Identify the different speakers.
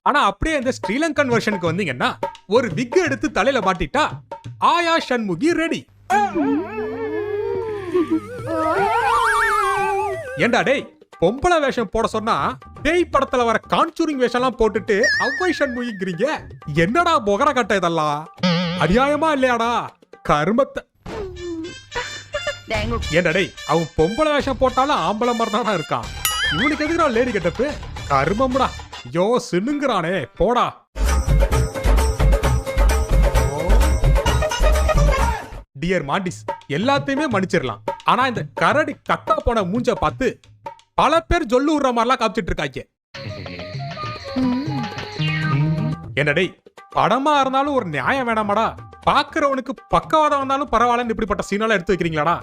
Speaker 1: ஆனா அப்படியே இந்த ஸ்ரீலங்கன் வெர்ஷனுக்கு வந்தீங்கன்னா ஒரு விக் எடுத்து தலையில மாட்டிட்டா ஆயா சண்முகி ரெடி. ஏண்டா டேய், பொம்பளை வேஷம் போட சொன்னா பேய் படத்துல வர கான்சூரிங் வேஷம் எல்லாம் போட்டுட்டு அவ்வை சண்முகிங்கிறீங்க. என்னடா பொகர கட்ட இதெல்லாம் அநியாயமா இல்லையாடா கருமத்தை. ஏண்டா டேய், அவன் பொம்பளை வேஷம் போட்டாலும் ஆம்பளை மாதிரி தானா இருக்கான். இவனுக்கு எதுக்குறா லேடி கெட்டப்பு கருமம்டா. யோ சின்னுங்கிறானே போடா. டியர் மாண்டிஸ், எல்லாத்தையுமே மன்னிச்சிடலாம். ஆனா இந்த கரடி கட்டா போன மூஞ்ச பார்த்து பல பேர் சொல்லு விடுற மாதிரிலாம் காப்பிச்சிட்டு இருக்காங்க. என்னடே, படமா இருந்தாலும் ஒரு நியாயம் வேணாமாடா? பாக்குறவனுக்கு பக்கவாதம் வந்தாலும் பரவாயில்லன்னு இப்படிப்பட்ட சீனால எடுத்து வைக்கிறீங்களாடா?